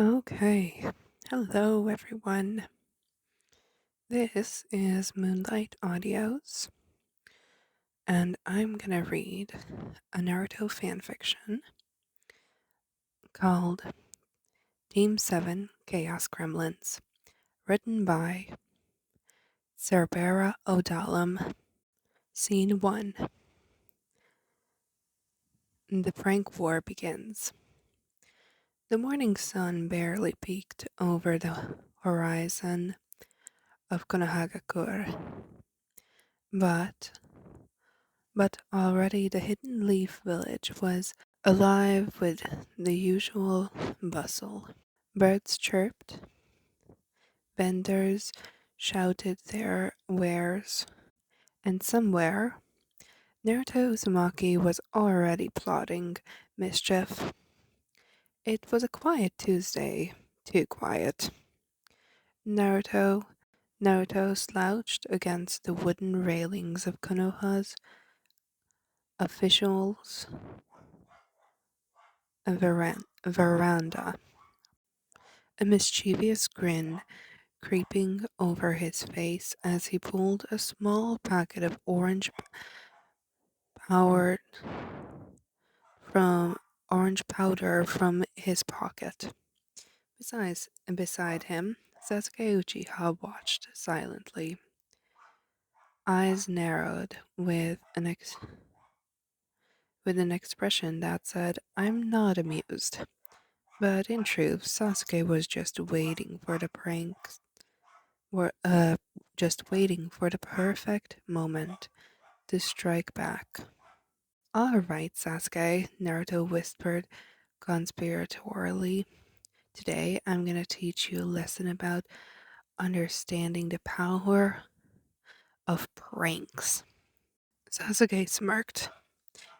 Okay, hello everyone. This is Moonlight Audios, and I'm gonna read a Naruto fanfiction called Team 7 Chaos Gremlins, written by CerberaOdollam. Scene 1. The prank war begins. The morning sun barely peeked over the horizon of Konohagakure, but already the Hidden Leaf village was alive with the usual bustle. Birds chirped, vendors shouted their wares, and somewhere Naruto Uzumaki was already plotting mischief. It was a quiet Tuesday, too quiet. Naruto Naruto slouched against the wooden railings of Konoha's officials' veranda, a mischievous grin creeping over his face as he pulled a small packet of powered from orange powder from his pocket. Beside him, Sasuke Uchiha watched silently, eyes narrowed with an expression that said, "I'm not amused." But in truth, Sasuke was were just waiting for the perfect moment to strike back. All right, Sasuke, Naruto whispered conspiratorially. Today I'm gonna teach you a lesson about understanding the power of pranks. Sasuke smirked.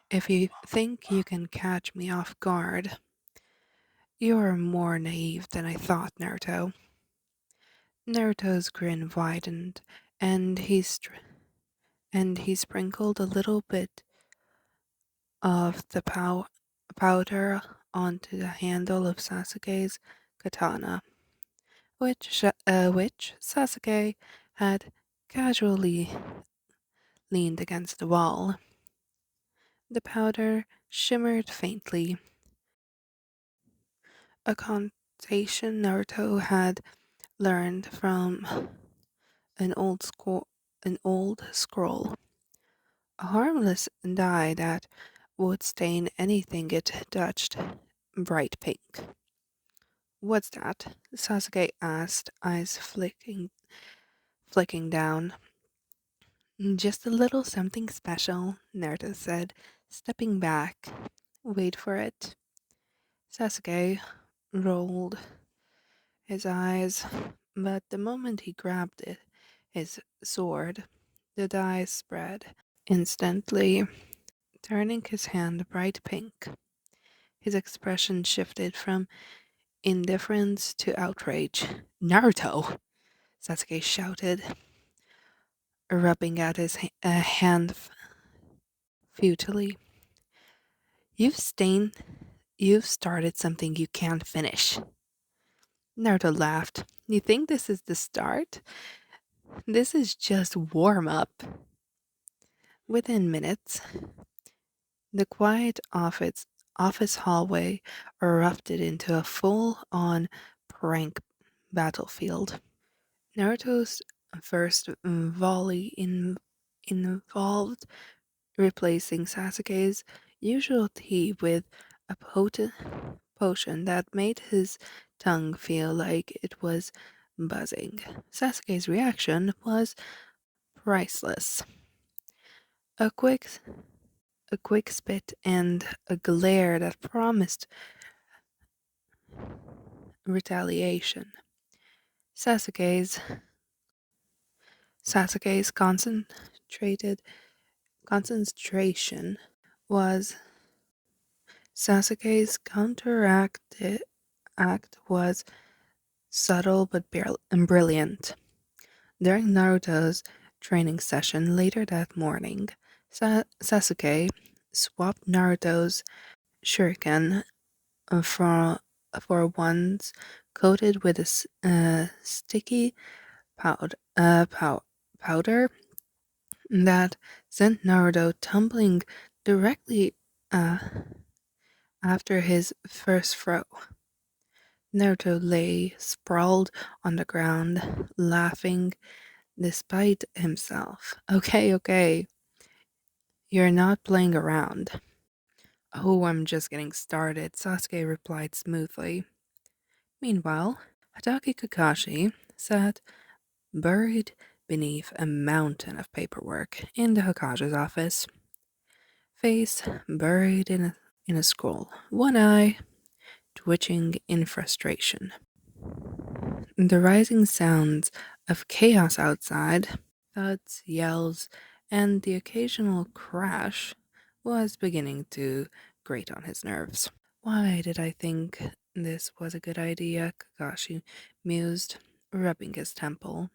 If you think you can catch me off guard, you're more naive than I thought, Naruto. Naruto's grin widened, and he sprinkled a little bit of the powder onto the handle of Sasuke's katana, which Sasuke had casually leaned against the wall. The powder shimmered faintly, a connotation Naruto had learned from an old scroll, a harmless dye that would stain anything it touched bright pink. What's that? Sasuke asked, eyes flicking down. Just a little something special, Naruto said, stepping back. Wait for it. Sasuke rolled his eyes, but the moment he grabbed his sword, the dye spread instantly, turning his hand bright pink. His expression shifted from indifference to outrage. Naruto! Sasuke shouted, rubbing at his hand futilely. You've you've started something you can't finish. Naruto laughed. You think this is the start? This is just warm up. Within minutes, the quiet office hallway erupted into a full-on prank battlefield. Naruto's first volley involved replacing Sasuke's usual tea with a potion that made his tongue feel like it was buzzing. Sasuke's reaction was priceless. A quick spit and a glare that promised retaliation. Sasuke's Sasuke's concentration was Sasuke's act was subtle but brilliant. During Naruto's training session later that morning, Sasuke swapped Naruto's shuriken for for once coated with a sticky powder that sent Naruto tumbling directly uh, after his first throw. Naruto lay sprawled on the ground, laughing despite himself. Okay, okay, you're not playing around. Oh, I'm just getting started, Sasuke replied smoothly. Meanwhile, Hatake Kakashi sat buried beneath a mountain of paperwork in the Hokage's office, face buried in a scroll, one eye twitching in frustration. The rising sounds of chaos outside, thuds, yells, and the occasional crash was beginning to grate on his nerves. Why did I think this was a good idea? Kakashi mused, rubbing his temple.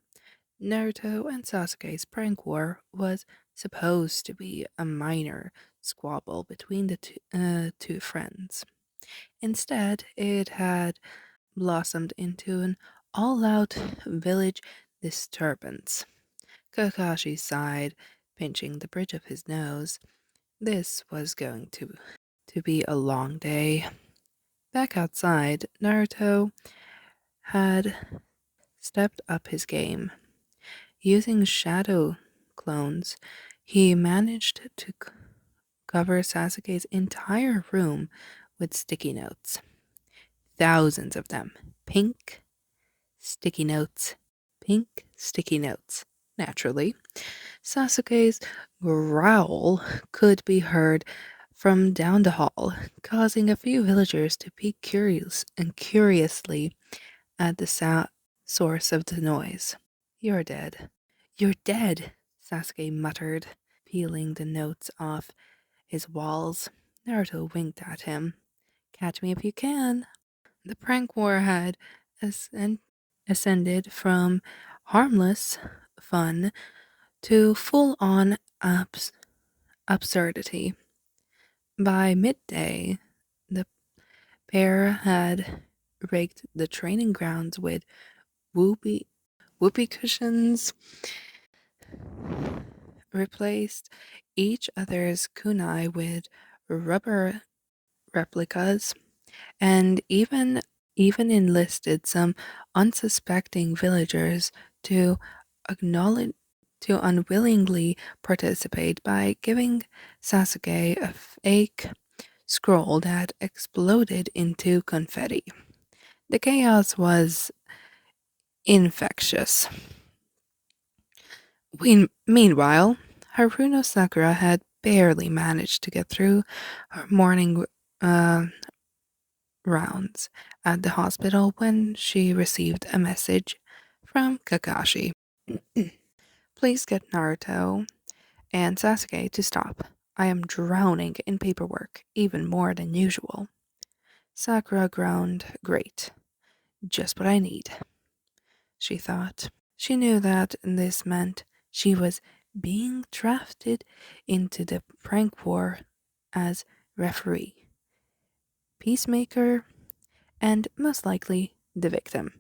Naruto and Sasuke's prank war was supposed to be a minor squabble between the two friends. Instead, it had blossomed into an all out village disturbance. Kakashi sighed, pinching the bridge of his nose. This was going to be a long day. Back outside, Naruto had stepped up his game. Using shadow clones, he managed to cover Sasuke's entire room with sticky notes. Thousands of them. Pink sticky notes. Pink sticky notes. Naturally, Sasuke's growl could be heard from down the hall, causing a few villagers to peek curiously at the source of the noise. You're dead. You're dead, Sasuke muttered, peeling the notes off his walls. Naruto winked at him. Catch me if you can. The prank war had ascended from harmless fun to full on absurdity. By midday, the pair had raked the training grounds with whoopee, whoopee cushions, replaced each other's kunai with rubber replicas, and even enlisted some unsuspecting villagers to acknowledge to unwillingly participate by giving Sasuke a fake scroll that exploded into confetti. The chaos was infectious. Meanwhile, Haruno Sakura had barely managed to get through her morning uh, rounds at the hospital when she received a message from Kakashi. Please get Naruto and Sasuke to stop. I am drowning in paperwork, even more than usual. Sakura groaned. Great. Just what I need, she thought. She knew that this meant she was being drafted into the prank war as referee, peacemaker, and most likely the victim.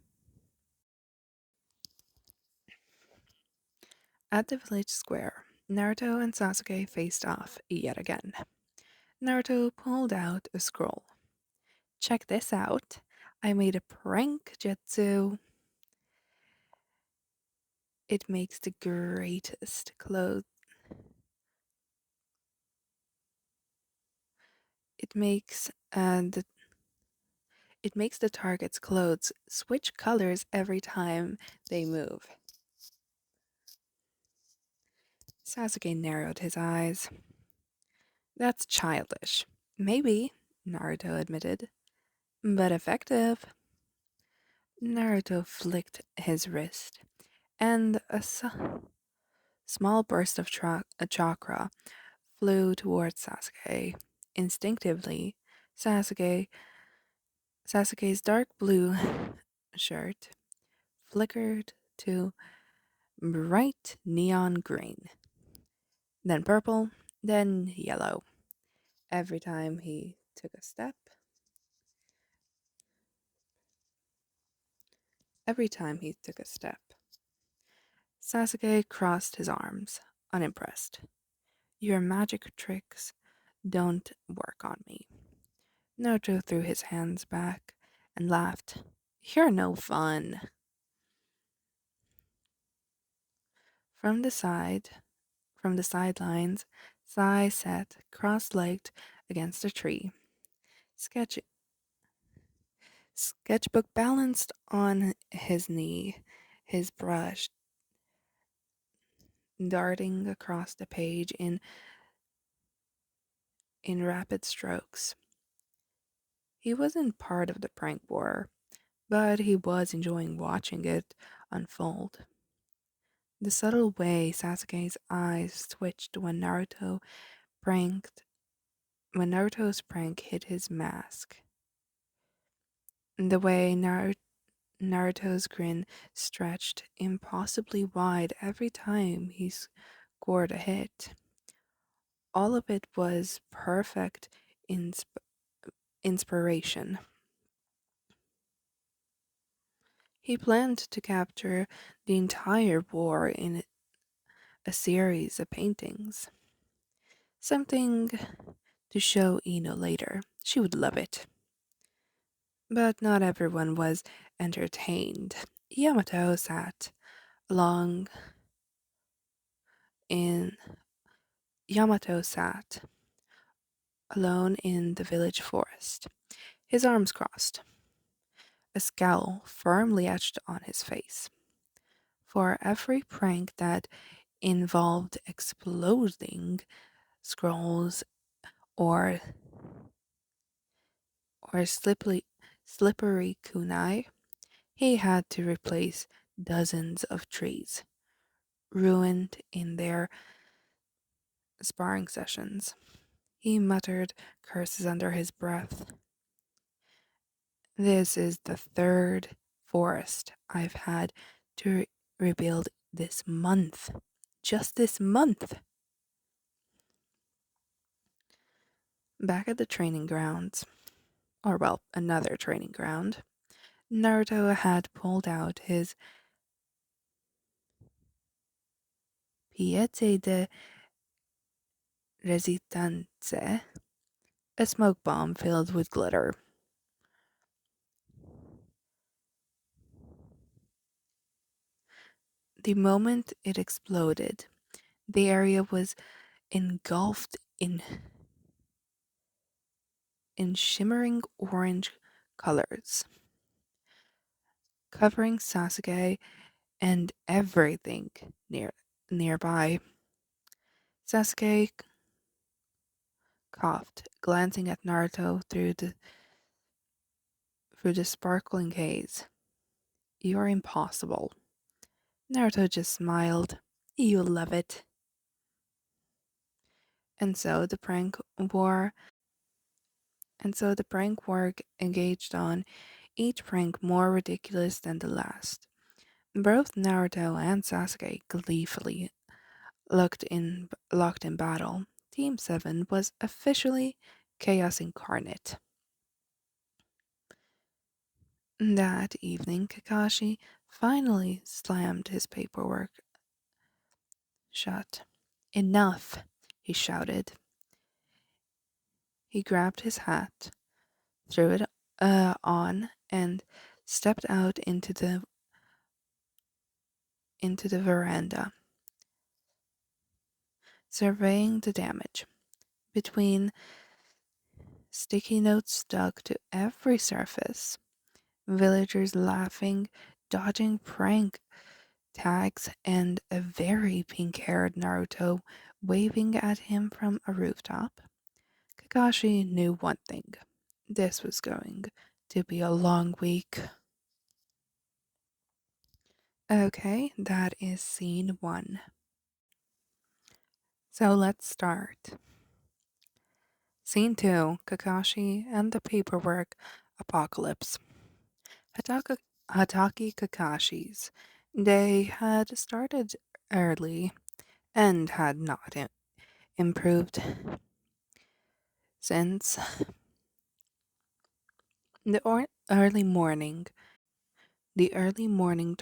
At the village square, Naruto and Sasuke faced off yet again. Naruto pulled out a scroll. Check this out. I made a prank jutsu. It makes the greatest clothes. It makes the it makes the target's clothes switch colors every time they move. Sasuke narrowed his eyes. That's childish. Maybe, Naruto admitted, but effective. Naruto flicked his wrist, and a small burst of chakra flew towards Sasuke. Instinctively, Sasuke Sasuke's dark blue shirt flickered to bright neon green, then purple, then yellow. Every time he took a step, every time he took a step. Sasuke crossed his arms, unimpressed. Your magic tricks don't work on me. Naruto threw his hands back and laughed. You're no fun. From the side, from the sidelines, Sai sat cross-legged against a tree, sketch sketchbook balanced on his knee, his brush darting across the page in rapid strokes. He wasn't part of the prank war, but he was enjoying watching it unfold. The subtle way Sasuke's eyes twitched pranked when Naruto's prank hit his mask. The way Naruto's grin stretched impossibly wide every time he scored a hit. All of it was perfect inspiration. He planned to capture the entire war in a series of paintings. Something to show Ino later. She would love it. But not everyone was entertained. Along in Yamato sat alone in the village forest, his arms crossed, a scowl firmly etched on his face. For every prank that involved exploding scrolls or slippery kunai, he had to replace dozens of trees, ruined in their sparring sessions. He muttered curses under his breath. This is the third forest I've had to rebuild this month. Just this month. Back at the training grounds, or well, another training ground, Naruto had pulled out his Piete de Resistenze, a smoke bomb filled with glitter. The moment it exploded, the area was engulfed in shimmering orange colors, covering Sasuke and everything nearby. Sasuke coughed, glancing at Naruto through the sparkling haze. You're impossible. Naruto just smiled. You'll love it. And so the prank war engaged on, each prank more ridiculous than the last. Both Naruto and Sasuke gleefully locked in battle. Team 7 was officially chaos incarnate. That evening, Kakashi finally slammed his paperwork shut. Enough, he shouted. He grabbed his hat, threw it on, and stepped out into the veranda, surveying the damage. Between sticky notes stuck to every surface, villagers laughing, dodging prank tags, and a very pink-haired Naruto waving at him from a rooftop, Kakashi knew one thing. This was going to be a long week. Okay, that is scene 1. So let's start. Scene 2, Kakashi and the Paperwork Apocalypse. Hataki Kakashi's day had started early and had not improved since the early morning. The early morning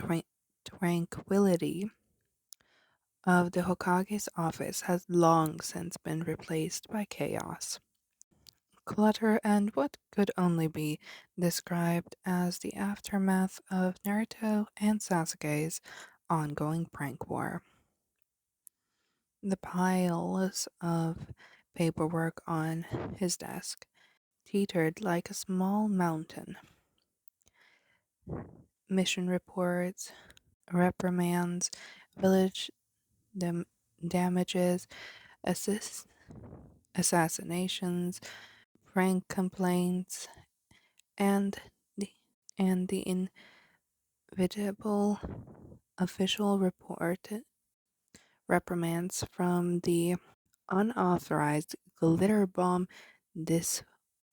tranquility of the Hokage's office has long since been replaced by chaos, clutter, and what could only be described as the aftermath of Naruto and Sasuke's ongoing prank war. The piles of paperwork on his desk teetered like a small mountain. Mission reports, reprimands, village dam- damages, assist- assassinations, prank complaints, and the and the inevitable official report reprimands from the unauthorized glitter bomb dis-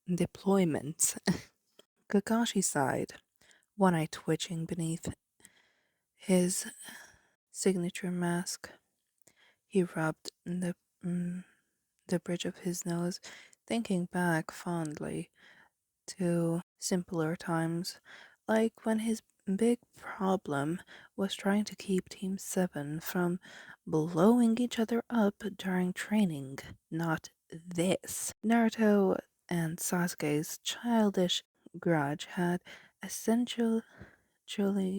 deployments. Kakashi sighed, one eye twitching beneath his signature mask. He rubbed mm, the bridge of his nose, thinking back fondly to simpler times, like when his big problem was trying to keep Team 7 from blowing each other up during training. Not this. Naruto and Sasuke's childish grudge had essentially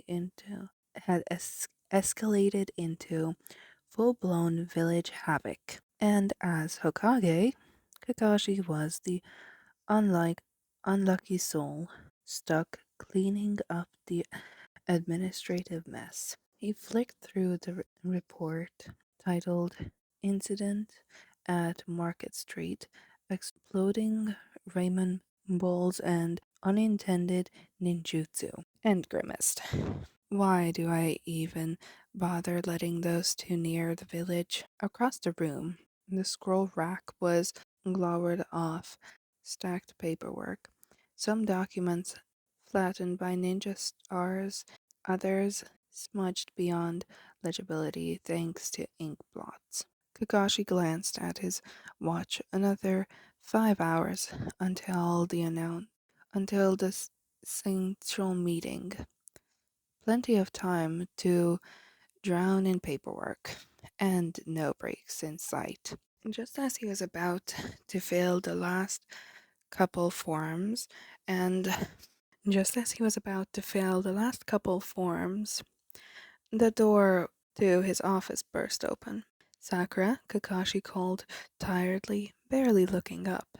into had escalated into full-blown village havoc. And as Hokage, Kakashi was the unlike unlucky soul stuck cleaning up the administrative mess. He flicked through the report titled Incident at Market Street, Exploding Ramen Balls and Unintended Ninjutsu, and grimaced. Why do I even bother letting those two near the village? Across the room, the scroll rack was glowered off stacked paperwork. Some documents flattened by ninja stars, others smudged beyond legibility thanks to ink blots. Kakashi glanced at his watch. Another 5 hours until the central meeting. Plenty of time to drown in paperwork, and no breaks in sight. Just as he was about to fill the last couple forms, and just as he was about to fill the last couple forms, the door to his office burst open. Sakura, Kakashi called tiredly, barely looking up.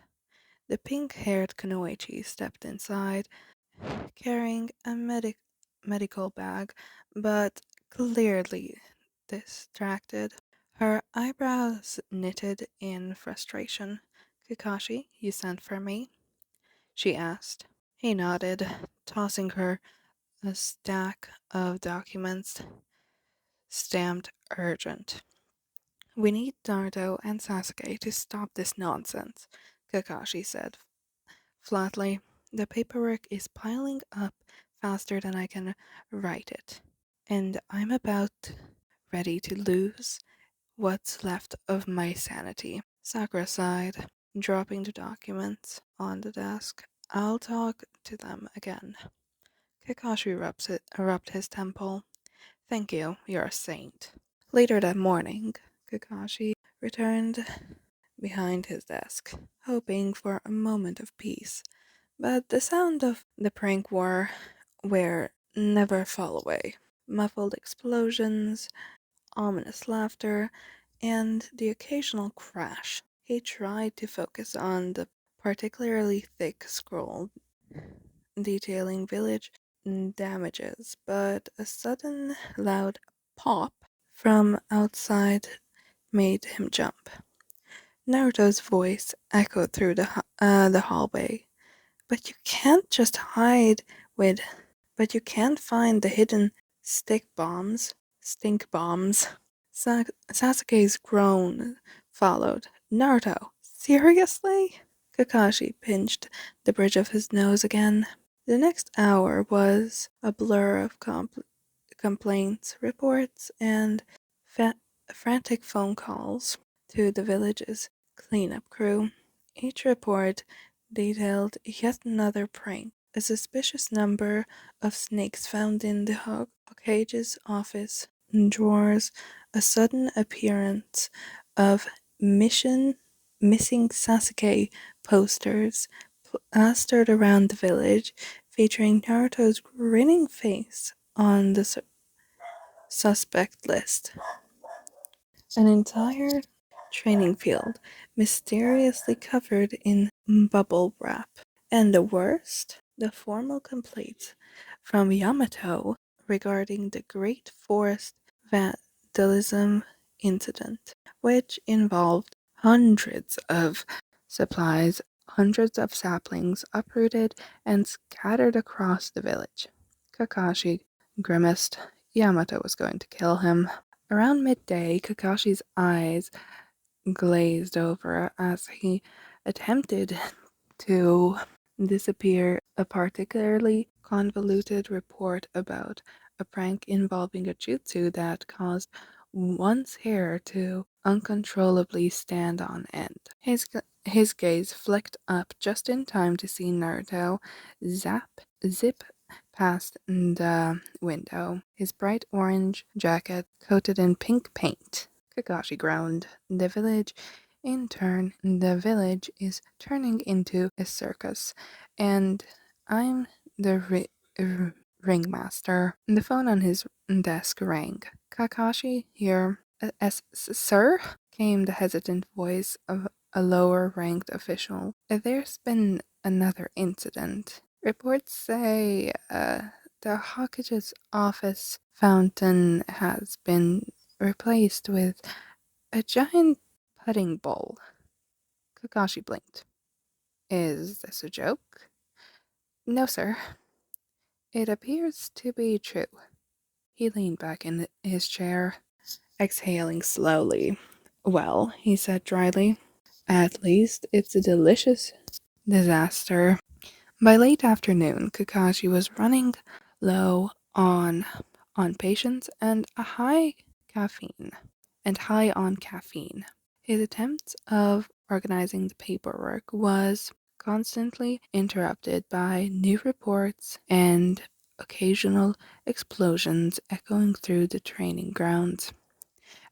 The pink-haired Kunoichi stepped inside, carrying a medical bag, but clearly distracted. Her eyebrows knitted in frustration. Kakashi, you sent for me? She asked. He nodded, tossing her a stack of documents stamped urgent. We need Naruto and Sasuke to stop this nonsense, Kakashi said flatly. The paperwork is piling up faster than I can write it, and I'm about ready to lose what's left of my sanity. Sakura sighed, dropping the documents on the desk. I'll talk to them again. Kakashi rubbed his temple. Thank you, you're a saint. Later that morning, Kakashi returned behind his desk, hoping for a moment of peace. But the sound of the prank war were never far away. Muffled explosions, ominous laughter, and the occasional crash. He tried to focus on the particularly thick scroll detailing village damages, but a sudden loud pop from outside made him jump. Naruto's voice echoed through the hallway. But you can't just hide with. But you can't find the hidden stink bombs. Sasuke's groan followed. Naruto, seriously? Kakashi pinched the bridge of his nose again. The next hour was a blur of complaints, reports, and frantic phone calls to the village's cleanup crew. Each report detailed yet another prank A suspicious number of snakes found in the Hokage's office drawers, a sudden appearance of mission missing Sasuke posters plastered around the village, featuring Naruto's grinning face on the suspect list. An entire training field mysteriously covered in bubble wrap. And the worst, the formal complaints from Yamato regarding the Great Forest vandalism incident, which involved hundreds of supplies, hundreds of saplings uprooted and scattered across the village. Kakashi grimaced. Yamato was going to kill him. Around midday, Kakashi's eyes glazed over as he attempted to disappear a particularly convoluted report about a prank involving a jutsu that caused one's hair to uncontrollably stand on end. His gaze flicked up just in time to see Naruto zip past the window, his bright orange jacket coated in pink paint. Kakashi groaned. The village is turning into a circus, and I'm the ringmaster. The phone on his desk rang. Kakashi here. Sir? Came the hesitant voice of a lower ranked official. There's been another incident. Reports say the Hawkage's office fountain has been replaced with a giant pudding bowl. Kakashi blinked. Is this a joke? No, sir. It appears to be true. He leaned back in his chair, exhaling slowly. Well, he said dryly, at least it's a delicious disaster. By late afternoon, Kakashi was running low on patience and high on caffeine. His attempts of organizing the paperwork was constantly interrupted by new reports and occasional explosions echoing through the training grounds.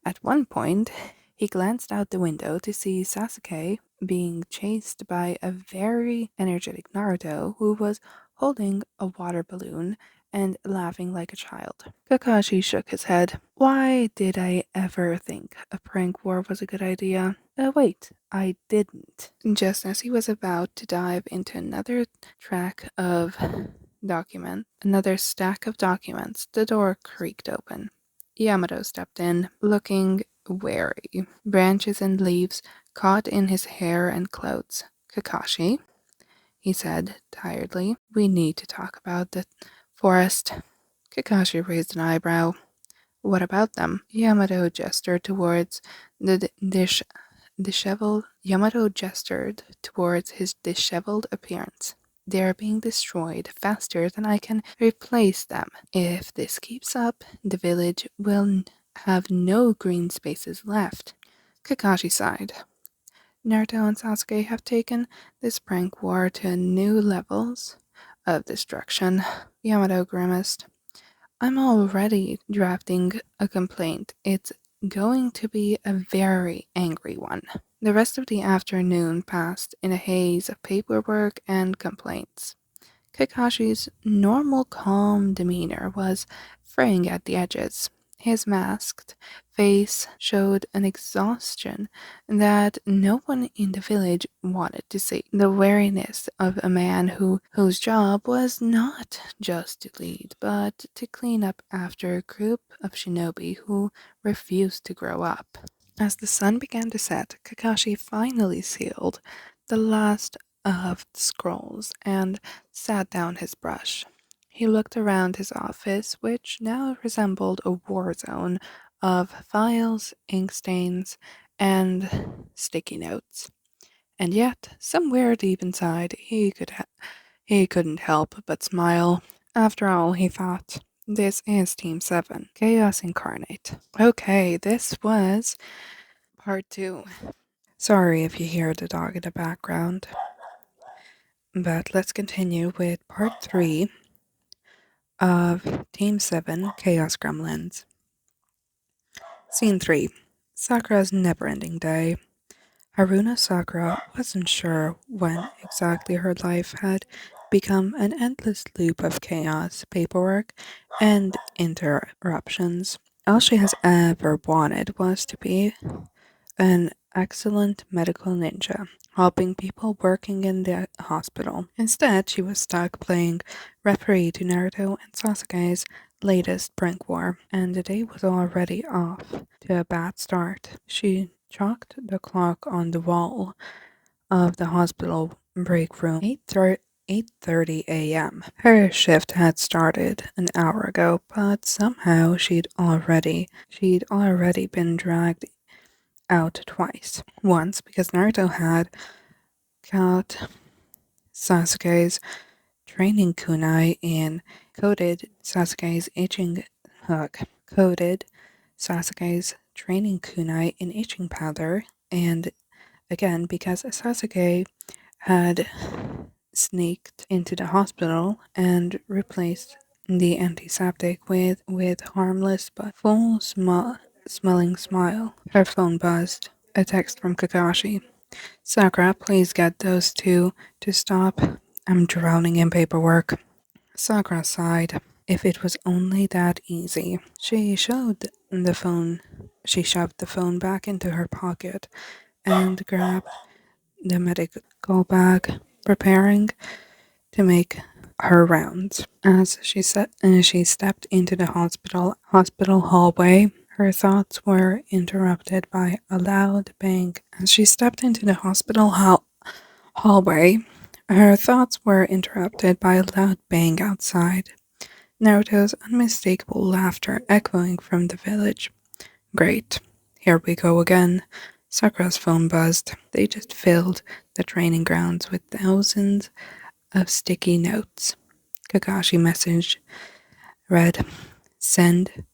At one point, he glanced out the window to see Sasuke being chased by a very energetic Naruto who was holding a water balloon and laughing like a child. Kakashi shook his head. Why did I ever think a prank war was a good idea? Wait, I didn't. Just as he was about to dive into another stack of documents, the door creaked open. Yamato stepped in, looking wary. Branches and leaves caught in his hair and clothes. Kakashi, he said tiredly, we need to talk about the forest. Kakashi raised an eyebrow. What about them? Yamato gestured towards his disheveled appearance. They are being destroyed faster than I can replace them. If this keeps up, the village will have no green spaces left. Kakashi sighed. Naruto and Sasuke have taken this prank war to new levels of destruction. Yamato grimaced. I'm already drafting a complaint. It's going to be a very angry one. The rest of the afternoon passed in a haze of paperwork and complaints. Kakashi's normal calm demeanor was fraying at the edges. His masked face showed an exhaustion that no one in the village wanted to see. The wariness of a man whose job was not just to lead, but to clean up after a group of shinobi who refused to grow up. As the sun began to set, Kakashi finally sealed the last of the scrolls and sat down his brush. He looked around his office, which now resembled a war zone of files, ink stains, and sticky notes. And yet, somewhere deep inside, he couldn't help but smile. After all, he thought, this is Team 7, Chaos Incarnate. Okay, this was part 2. Sorry if you hear the dog in the background. But let's continue with part 3 of Team 7 Chaos Gremlins. Scene 3 Sakura's never ending day. Haruna Sakura wasn't sure when exactly her life had become an endless loop of chaos, paperwork, and interruptions. All she has ever wanted was to be an excellent medical ninja, helping people working in the hospital. Instead, she was stuck playing referee to Naruto and Sasuke's latest prank war, and the day was already off to a bad start. She chalked the clock on the wall of the hospital break room 8:30 a.m. Her shift had started an hour ago, but somehow she'd already been dragged out twice. Once because Naruto had caught Sasuke's training kunai in coated Sasuke's itching hug, coated Sasuke's training kunai in itching powder, and again because Sasuke had sneaked into the hospital and replaced the antiseptic with harmless but smelling smile. Her phone buzzed. A text from Kakashi. Sakura, please get those two to stop. I'm drowning in paperwork. Sakura sighed. If it was only that easy. She shoved the phone back into her pocket and grabbed the medical bag, preparing to make her rounds. As she stepped into the hospital hallway, her thoughts were interrupted by a loud bang. As she stepped into the hallway, her thoughts were interrupted by a loud bang outside. Naruto's unmistakable laughter echoing from the village. Great. Here we go again. Sakura's phone buzzed. They just filled the training grounds with thousands of sticky notes. Kakashi message read, send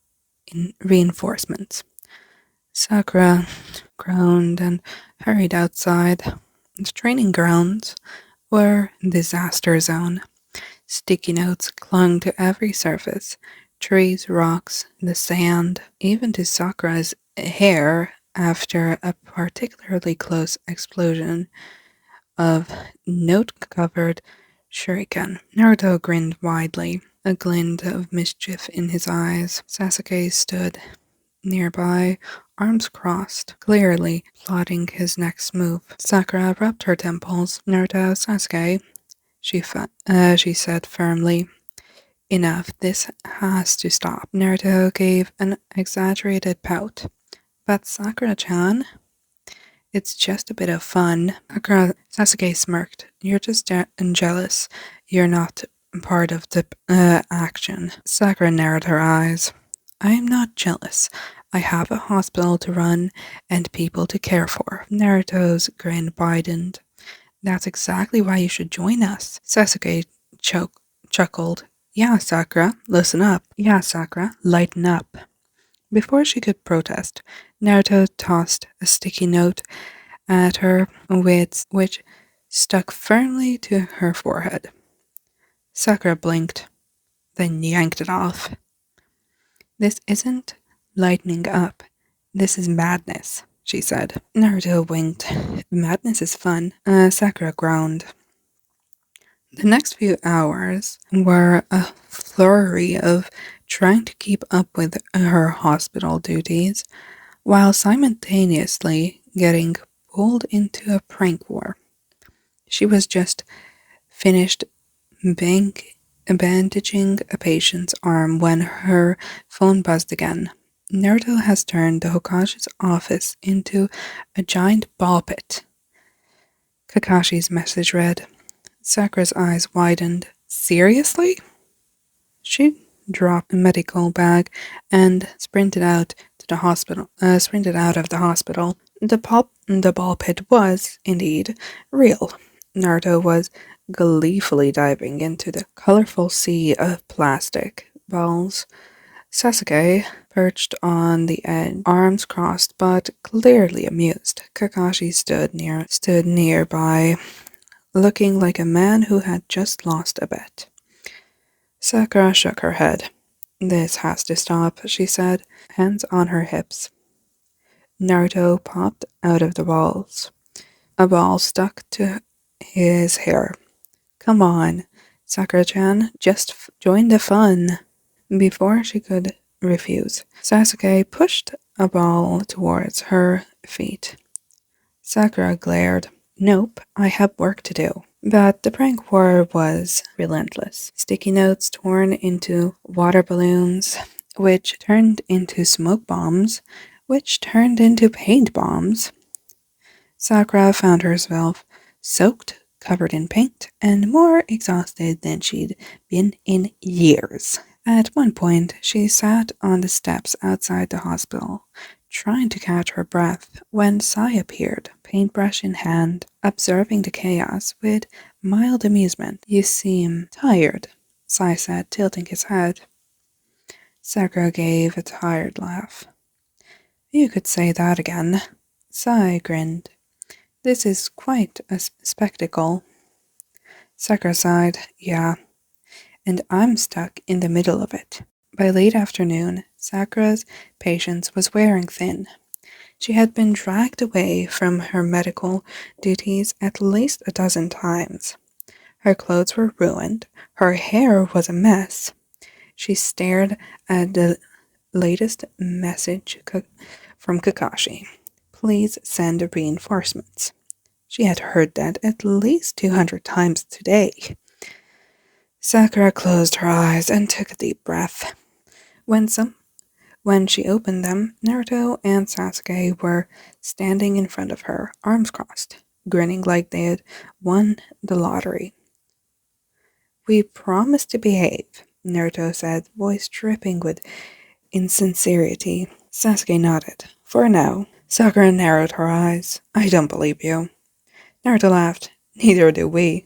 in reinforcements. Sakura groaned and hurried outside. The training grounds were a disaster zone. Sticky notes clung to every surface, trees, rocks, the sand, even to Sakura's hair after a particularly close explosion of note-covered shuriken. Naruto grinned widely, a glint of mischief in his eyes. Sasuke stood nearby, arms crossed, clearly plotting his next move. Sakura rubbed her temples. Naruto, Sasuke, she said firmly. Enough, this has to stop. Naruto gave an exaggerated pout. But Sakura-chan, it's just a bit of fun. Sasuke smirked. You're just jealous. You're not part of the action. Sakura narrowed her eyes. I am not jealous. I have a hospital to run and people to care for. Naruto's grin widened. That's exactly why you should join us. Sasuke chuckled. Yeah, Sakura, listen up. Yeah, Sakura, lighten up. Before she could protest, Naruto tossed a sticky note at her, which stuck firmly to her forehead. Sakura blinked, then yanked it off. This isn't lightening up. This is madness, she said. Naruto winked. Madness is fun. Sakura groaned. The next few hours were a flurry of trying to keep up with her hospital duties while simultaneously getting pulled into a prank war. She was just finished bandaging a patient's arm when her phone buzzed again. Naruto has turned the Hokage's office into a giant ball pit. Kakashi's message read. Sakura's eyes widened. Seriously? She dropped a medical bag and sprinted out of the hospital. The ball pit was, indeed, real. Naruto was gleefully diving into the colorful sea of plastic balls. Sasuke perched on the edge, arms crossed but clearly amused. Kakashi stood nearby, looking like a man who had just lost a bet. Sakura shook her head. This has to stop, she said, hands on her hips. Naruto popped out of the balls. A ball stuck to his hair. Come on, Sakura-chan, just join the fun. Before she could refuse, Sasuke pushed a ball towards her feet. Sakura glared. Nope, I have work to do. But the prank war was relentless. Sticky notes torn into water balloons, which turned into smoke bombs, which turned into paint bombs. Sakura found herself soaked, covered in paint, and more exhausted than she'd been in years. At one point, she sat on the steps outside the hospital, trying to catch her breath, when Sai appeared, paintbrush in hand, observing the chaos with mild amusement. You seem tired, Sai said, tilting his head. Sakura gave a tired laugh. You could say that again. Sai grinned. This is quite a spectacle. Sakura sighed. Yeah, and I'm stuck in the middle of it. By late afternoon, Sakura's patience was wearing thin. She had been dragged away from her medical duties at least a dozen times. Her clothes were ruined, her hair was a mess. She stared at the latest message from Kakashi. Please send reinforcements. She had heard that at least 200 times today. Sakura closed her eyes and took a deep breath. When she opened them, Naruto and Sasuke were standing in front of her, arms crossed, grinning like they had won the lottery. We promised to behave, Naruto said, voice dripping with insincerity. Sasuke nodded. For now. Sakura narrowed her eyes. I don't believe you. Naruto laughed. Neither do we.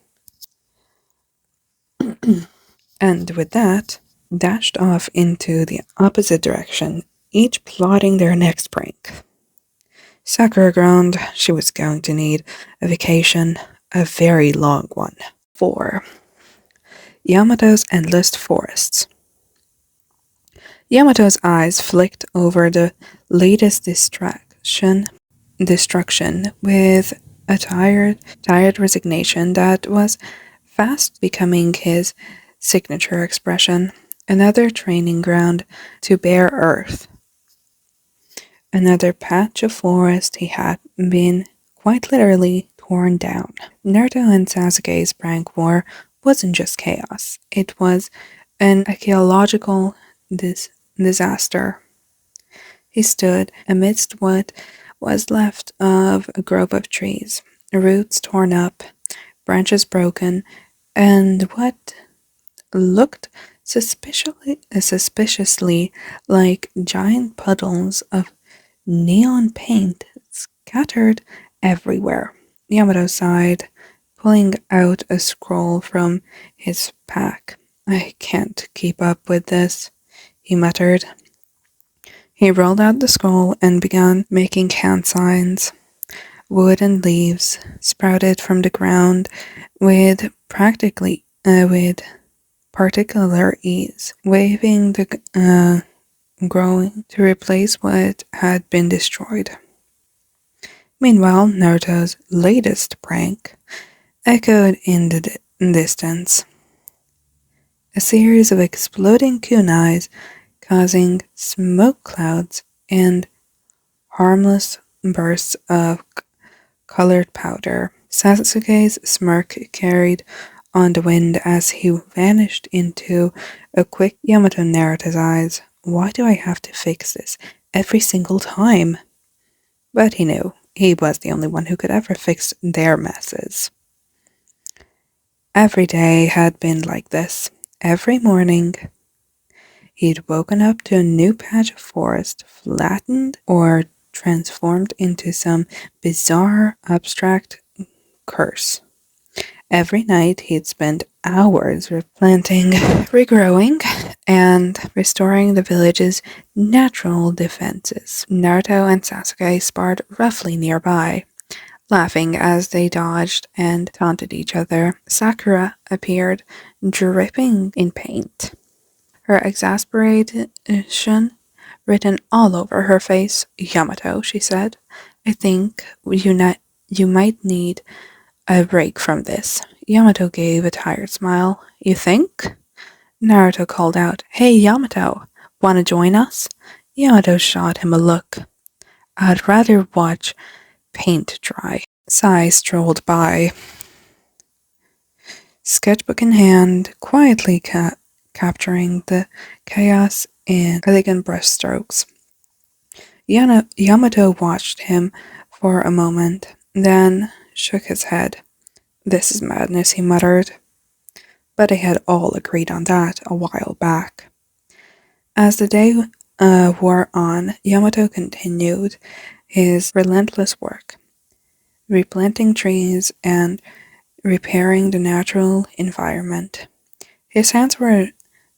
And with that, dashed off into the opposite direction, each plotting their next prank. Sakura groaned. She was going to need a vacation, a very long one. 4. Yamato's Endless Forests. Yamato's eyes flicked over the latest destruction with a tired resignation that was fast becoming his signature expression. Another training ground to bare earth. Another patch of forest he had been quite literally torn down. Naruto and Sasuke's prank war wasn't just chaos. It was an archaeological disaster. He stood amidst what was left of a grove of trees, roots torn up, branches broken, and what looked suspiciously like giant puddles of neon paint scattered everywhere. Yamato sighed, pulling out a scroll from his pack. I can't keep up with this, he muttered. He rolled out the scroll and began making hand signs. Wood and leaves sprouted from the ground with particular ease, waving the growing to replace what had been destroyed. Meanwhile, Naruto's latest prank echoed in the distance. A series of exploding kunais causing smoke clouds and harmless bursts of colored powder. Sasuke's smirk carried on the wind as he vanished into a quick. Yamato narrowed his eyes. Why do I have to fix this every single time? But he knew he was the only one who could ever fix their messes. Every day had been like this. Every morning, he'd woken up to a new patch of forest, flattened or transformed into some bizarre, abstract curse. Every night, he'd spend hours replanting, regrowing, and restoring the village's natural defenses. Naruto and Sasuke sparred roughly nearby, laughing as they dodged and taunted each other. Sakura appeared, dripping in paint, her exasperation written all over her face. "Yamato," she said, "I think you might need a break from this." Yamato gave a tired smile. "You think?" Naruto called out, "Hey Yamato, wanna join us?" Yamato shot him a look. "I'd rather watch paint dry." Sai strolled by, sketchbook in hand, quietly capturing the chaos in elegant brushstrokes. Yamato watched him for a moment, then shook his head. "This is madness," he muttered. But they had all agreed on that a while back. As the day wore on, Yamato continued his relentless work, replanting trees and repairing the natural environment. His hands were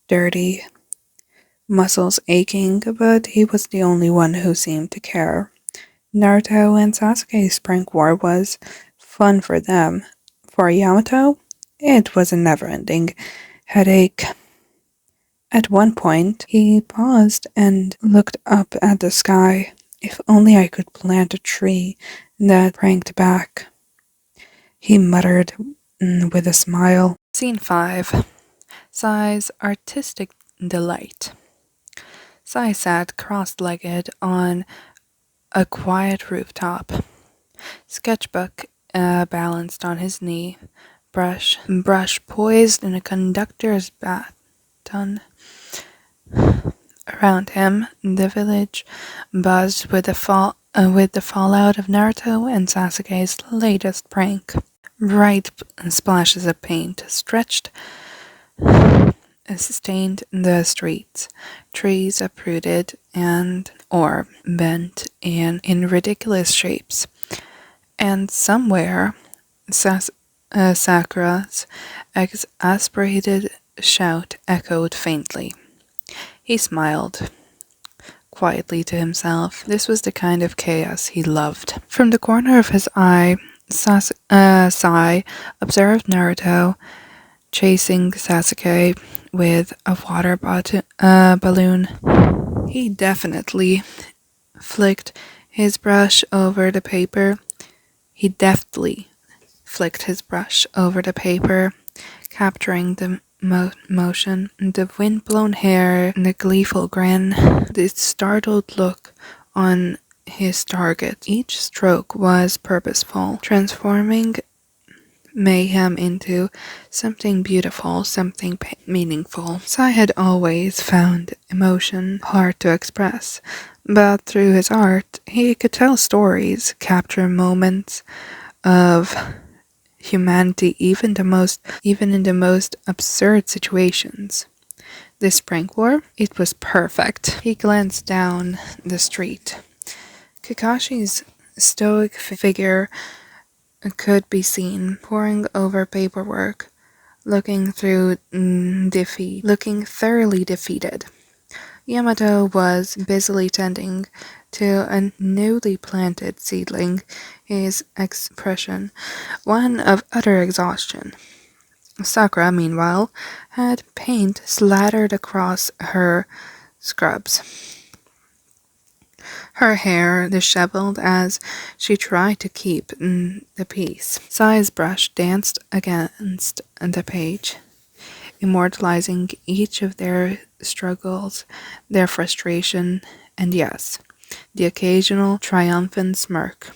dirty, muscles aching, but he was the only one who seemed to care. Naruto and Sasuke's prank war was fun for them. For Yamato, it was a never-ending headache. At one point, he paused and looked up at the sky. "If only I could plant a tree that pranked back," he muttered with a smile. Scene 5. Sai's artistic delight. Sai sat cross-legged on a quiet rooftop, sketchbook balanced on his knee, brush poised in a conductor's baton. Around him, the village buzzed with the fallout of Naruto and Sasuke's latest prank. Bright splashes of paint stained the streets, trees uprooted or bent in ridiculous shapes, and somewhere Sakura's exasperated shout echoed faintly. He smiled quietly to himself. This was the kind of chaos he loved. From the corner of his eye, Sai observed Naruto chasing Sasuke with a water balloon. He definitely flicked his brush over the paper. Capturing the motion, the wind-blown hair, the gleeful grin, the startled look on his target. Each stroke was purposeful, transforming mayhem into something beautiful, something meaningful. Sai had always found emotion hard to express, but through his art, he could tell stories, capture moments of humanity, even in the most absurd situations. This prank war, it was perfect. He glanced down the street. Kakashi's stoic figure could be seen poring over paperwork, looking thoroughly defeated. Yamato was busily tending to a newly planted seedling, his expression one of utter exhaustion. Sakura, meanwhile, had paint splattered across her scrubs, her hair disheveled as she tried to keep the peace. Sai's brush danced against the page, immortalizing each of their struggles, their frustration, and yes, the occasional triumphant smirk.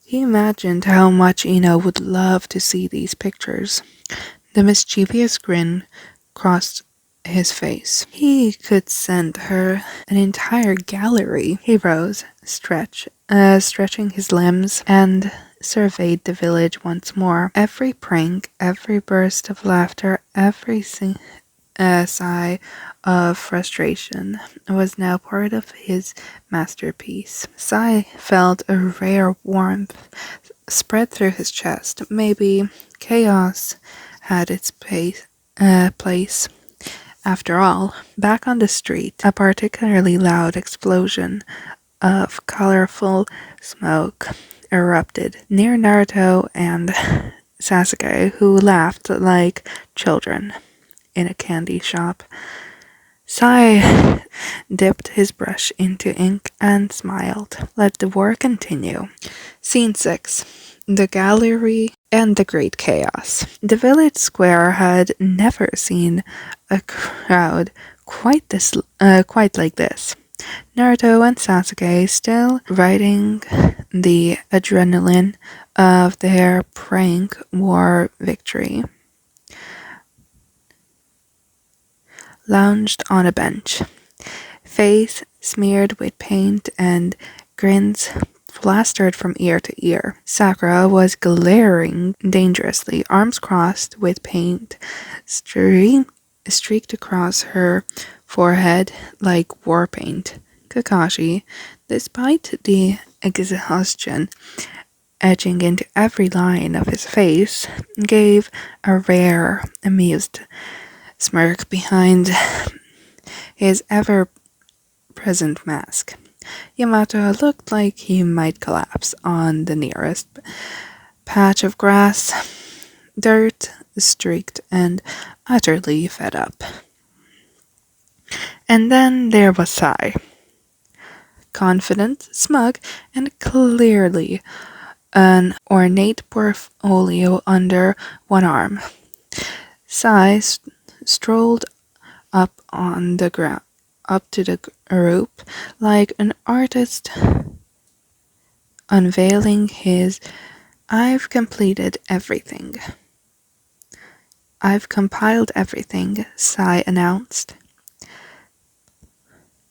He imagined how much Ino would love to see these pictures. The mischievous grin crossed his face. He could send her an entire gallery. He rose, stretching his limbs, and surveyed the village once more. Every prank, every burst of laughter, every sigh of frustration was now part of his masterpiece. Sai felt a rare warmth spread through his chest. Maybe chaos had its place. After all, back on the street, a particularly loud explosion of colorful smoke erupted near Naruto and Sasuke, who laughed like children in a candy shop. Sai dipped his brush into ink and smiled. Let the war continue. Scene 6. The Gallery and the Great Chaos. The village square had never seen a crowd quite like this. Naruto and Sasuke, still riding the adrenaline of their prank war victory, lounged on a bench, face smeared with paint and grins plastered from ear to ear. Sakura was glaring dangerously, arms crossed with paint streaked across her forehead like war paint. Kakashi, despite the exhaustion etching into every line of his face, gave a rare, amused smirk behind his ever-present mask. Yamato looked like he might collapse on the nearest patch of grass, dirt streaked and utterly fed up. And then there was Sai, confident, smug, and clearly an ornate portfolio under one arm. Sai strolled up to the group like an artist unveiling his "I've completed everything. I've compiled everything," Sai announced,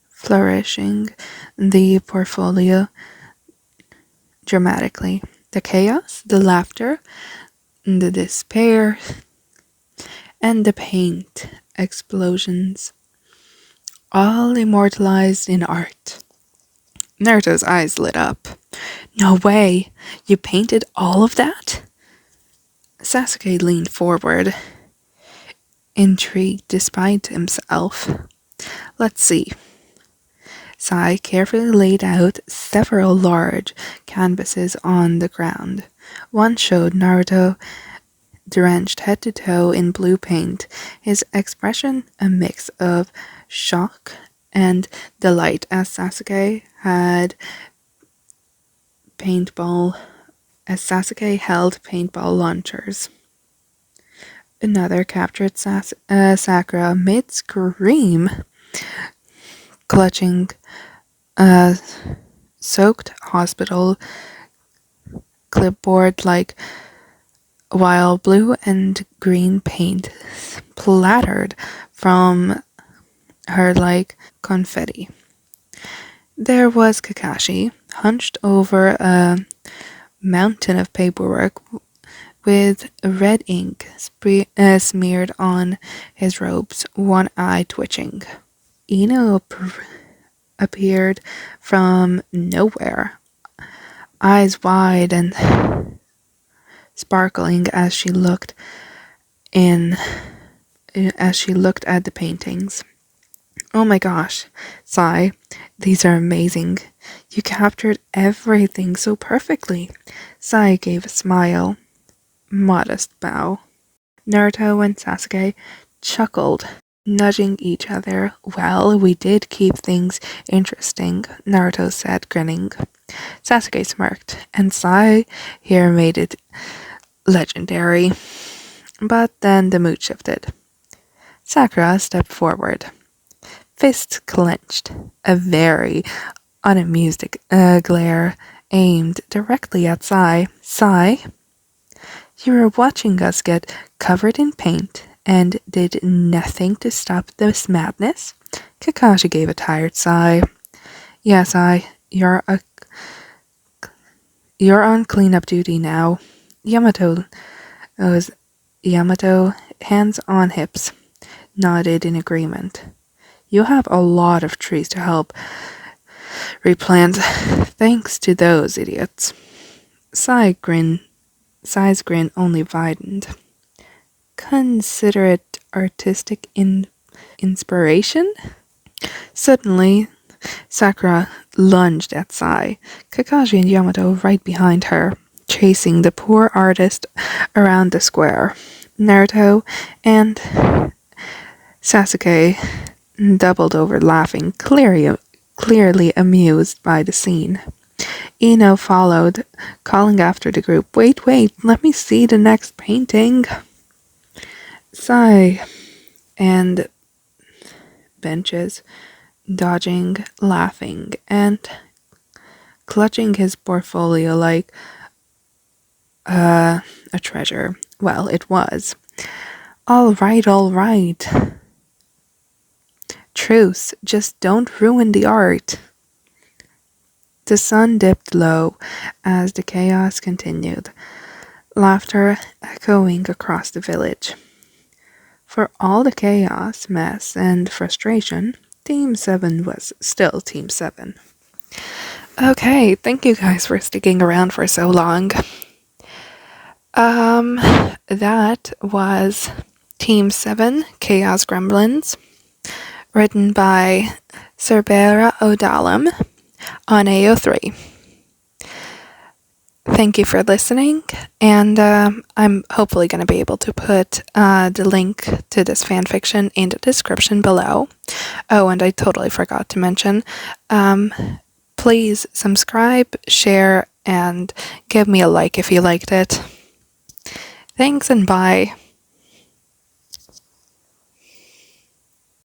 flourishing the portfolio dramatically. The chaos, the laughter, the despair, and the paint explosions, all immortalized in art. Naruto's eyes lit up. "No way! You painted all of that?" Sasuke leaned forward, intrigued despite himself. "Let's see." Sai carefully laid out several large canvases on the ground. One showed Naruto drenched head to toe in blue paint, his expression a mix of shock and delight as Sasuke held paintball launchers. Another captured Sakura mid-scream, clutching a soaked hospital clipboard while blue and green paint splattered from her like confetti. There was Kakashi, hunched over a mountain of paperwork with red ink smeared on his robes, one eye twitching. Ino appeared from nowhere, eyes wide and sparkling as she looked at the paintings. "Oh my gosh, Sai, these are amazing. You captured everything so perfectly." Sai gave a smile, modest bow. Naruto and Sasuke chuckled, nudging each other. "Well, we did keep things interesting," Naruto said, grinning. Sasuke smirked, and Sai here made it legendary. But then the mood shifted. Sakura stepped forward, fists clenched, a very unamused glare aimed directly at Sai. "Sai, you were watching us get covered in paint and did nothing to stop this madness?" Kakashi gave a tired sigh. "Yeah, Sai, you're on cleanup duty now." Yamato, hands on hips, nodded in agreement. "You have a lot of trees to help replant, thanks to those idiots." Sai's grin only widened. "Consider it artistic inspiration?" Suddenly, Sakura lunged at Sai, Kakashi and Yamato right behind her, chasing the poor artist around the square. Naruto and Sasuke doubled over laughing, clearly amused by the scene. Ino followed, calling after the group, "Wait, wait, let me see the next painting." Sai and Benches, dodging, laughing, and clutching his portfolio like a treasure. Well, it was. All right, all right. Truce, just don't ruin the art. The sun dipped low as the chaos continued, laughter echoing across the village. For all the chaos, mess, and frustration, Team 7 was still Team 7. Okay, thank you guys for sticking around for so long. That was Team 7, Chaos Gremlins, written by CerberaOdollam on AO3. Thank you for listening, and I'm hopefully going to be able to put the link to this fanfiction in the description below. Oh, and I totally forgot to mention, please subscribe, share, and give me a like if you liked it. Thanks and bye.